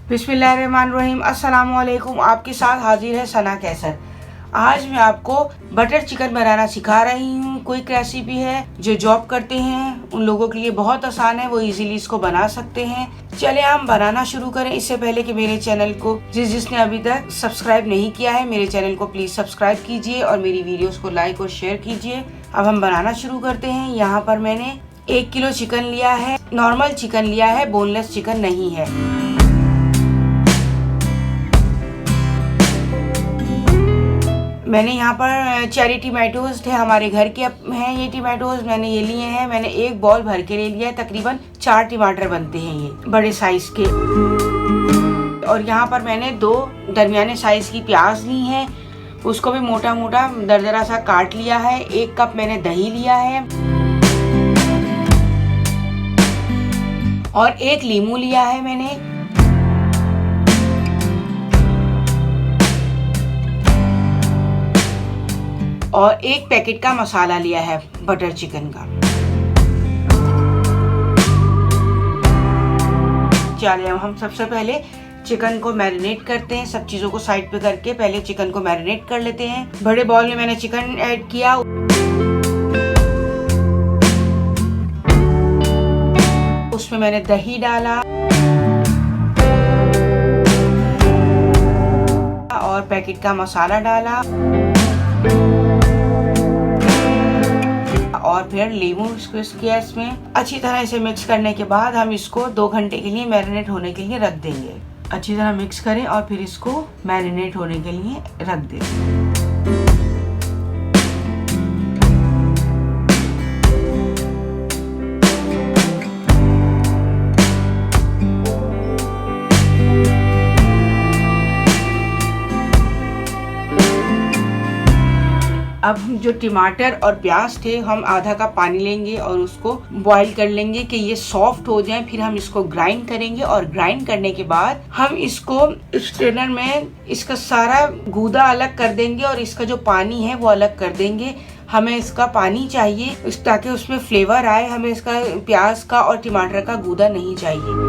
बिस्मिल्लाहिर्रहमानिर्रहीम। अस्सलाम वालेकुम। आपके साथ हाजिर है सना कैसर। आज मैं आपको बटर चिकन बनाना सिखा रही हूँ। क्विक रेसिपी है, जो जॉब करते हैं उन लोगों के लिए बहुत आसान है, वो इजीली इसको बना सकते हैं। चले हम बनाना शुरू करें। इससे पहले कि मेरे चैनल को जिसने अभी तक सब्सक्राइब नहीं किया है, मेरे चैनल को प्लीज सब्सक्राइब कीजिए और मेरी वीडियोस को लाइक और शेयर कीजिए। अब हम बनाना शुरू करते हैं। यहाँ पर मैंने 1 किलो चिकन लिया है। नॉर्मल चिकन लिया है, बोनलेस चिकन नहीं है। मैंने यहाँ पर चेरी टमाटोज थे, हमारे घर के हैं ये टमाटोज, मैंने ये लिए हैं। मैंने एक बॉल भर के ले लिया है। तकरीबन 4 टमाटर बनते हैं ये बड़े साइज के। और यहाँ पर मैंने 2 दरमियाने साइज की प्याज ली हैं, उसको भी मोटा मोटा दरदरा सा काट लिया है। 1 कप मैंने दही लिया है और 1 लीमू लिया है मैंने। और 1 पैकेट का मसाला लिया है बटर चिकन का। चलिए हम सबसे पहले चिकन को मैरिनेट करते हैं। सब चीजों को साइड पे करके पहले चिकन को मैरिनेट कर लेते हैं। बड़े बाउल में मैंने चिकन ऐड किया, उसमें मैंने दही डाला और पैकेट का मसाला डाला और फिर लीमू स्क्वीज किया इसमें। अच्छी तरह इसे मिक्स करने के बाद हम इसको 2 घंटे के लिए मैरिनेट होने के लिए रख देंगे। अच्छी तरह मिक्स करें और फिर इसको मैरिनेट होने के लिए रख दें। अब जो टमाटर और प्याज थे, हम आधा कप पानी लेंगे और उसको बॉईल कर लेंगे कि ये सॉफ्ट हो जाए। फिर हम इसको ग्राइंड करेंगे और ग्राइंड करने के बाद हम इसको स्ट्रेनर में इसका सारा गूदा अलग कर देंगे और इसका जो पानी है वो अलग कर देंगे। हमें इसका पानी चाहिए ताकि उसमें फ्लेवर आए। हमें इसका प्याज का और टमाटर का गूदा नहीं चाहिए।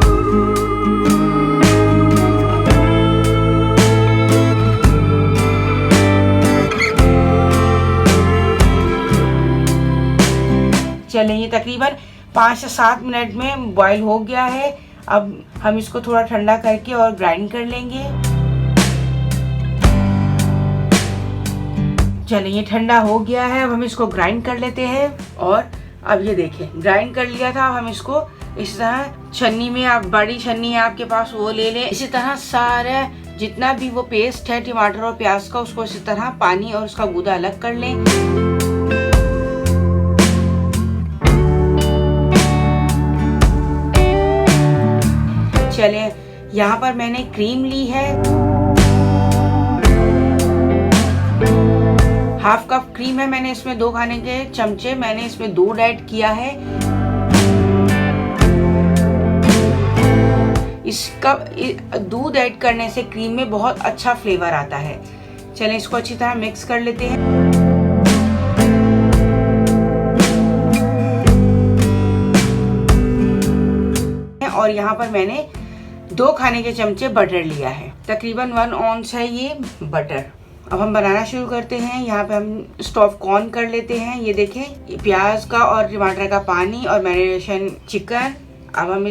चलें, ये तकरीबन 5 से 7 मिनट में बॉईल हो गया है। अब हम इसको थोड़ा ठंडा करके और ग्राइंड कर लेंगे। चलें, ये ठंडा हो गया है। अब हम इसको ग्राइंड कर लेते हैं। और अब ये देखें, ग्राइंड कर लिया था। अब हम इसको इस तरह छन्नी में, आप बड़ी छन्नी है आपके पास वो ले लें। इसी तरह सारे जितना भी वो पेस्ट है टमाटर और प्याज का, उसको इसी तरह पानी और उसका गूदा अलग कर लें। चले, यहाँ पर मैंने क्रीम ली है, 1/2 कप क्रीम है। मैंने इसमें 2 खाने के चमचे मैंने इसमें दूध ऐड किया है। इसका दूध ऐड करने से क्रीम में बहुत अच्छा फ्लेवर आता है। चलें, इसको अच्छी तरह मिक्स कर लेते हैं। और यहाँ पर मैंने 2 खाने के चमचे बटर लिया है, तकरीबन 1 औंस है ये बटर। अब हम बनाना शुरू करते हैं। यहाँ पे हम स्टोव ऑन कर लेते हैं। ये देखें, प्याज का और टमाटर का पानी और मैरिनेशन चिकन। अब हम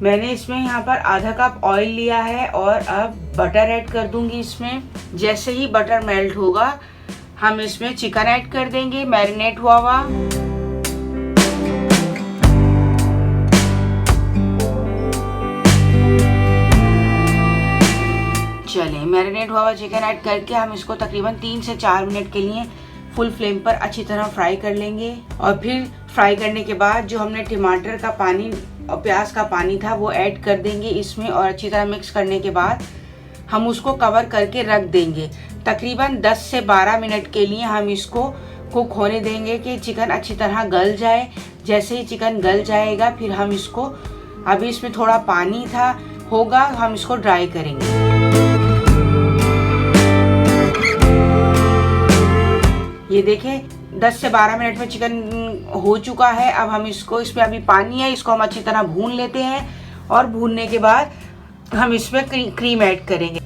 मैंने इसमें यहाँ पर आधा कप ऑयल लिया है और अब बटर ऐड कर दूंगी इसमें। जैसे ही बटर मेल्ट होगा हम इसमें चिकन ऐड कर देंगे, मैरिनेट हुआ हुआ। चलें, मैरिनेट हुआ हुआ चिकन ऐड करके हम इसको तकरीबन 3 से 4 मिनट के लिए फुल फ्लेम पर अच्छी तरह फ्राई कर लेंगे। और फिर फ्राई करने के बाद जो हमने टमाटर का पानी और प्याज का पानी था वो ऐड कर देंगे इसमें। और अच्छी तरह मिक्स करने के बाद हम उसको कवर करके रख देंगे। तकरीबन 10 से 12 मिनट के लिए हम इसको कुक होने देंगे कि चिकन अच्छी तरह गल जाए। जैसे ही चिकन गल जाएगा फिर हम इसको, अभी इसमें थोड़ा पानी होगा, हम इसको ड्राई करेंगे। ये देखें 10 से 12 मिनट में चिकन हो चुका है। अब हम इसमें अभी पानी है, इसको हम अच्छी तरह भून लेते हैं। और भूनने के बाद हम इसमें क्रीम ऐड करेंगे।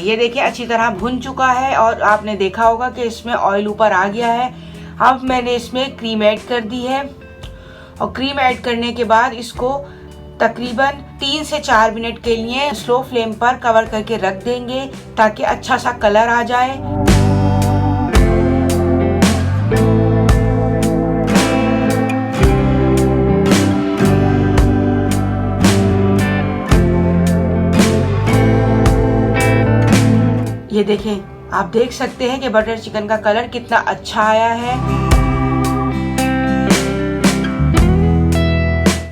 ये देखिए अच्छी तरह भुन चुका है और आपने देखा होगा कि इसमें ऑयल ऊपर आ गया है। अब मैंने इसमें क्रीम ऐड कर दी है और क्रीम ऐड करने के बाद इसको तकरीबन 3 से 4 मिनट के लिए स्लो फ्लेम पर कवर करके रख देंगे ताकि अच्छा सा कलर आ जाए। ये देखें, आप देख सकते हैं कि बटर चिकन का कलर कितना अच्छा आया है।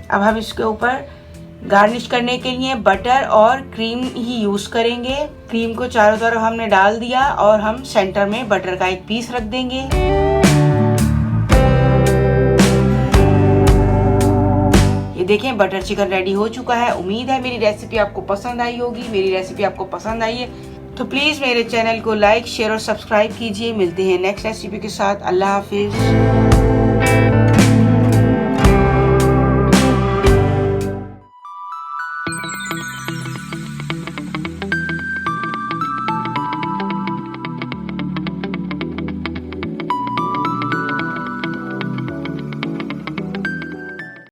अब हम इसके ऊपर गार्निश करने के लिए बटर और क्रीम ही यूज करेंगे। क्रीम को चारों तरफ हमने डाल दिया और हम सेंटर में बटर का एक पीस रख देंगे। ये देखें, बटर चिकन रेडी हो चुका है। उम्मीद है मेरी रेसिपी आपको पसंद आई होगी। मेरी रेसिपी आपको पसंद आई है तो प्लीज़ मेरे चैनल को लाइक, शेयर और सब्सक्राइब कीजिए। मिलते हैं नेक्स्ट रेसिपी के साथ। अल्लाह हाफिज़।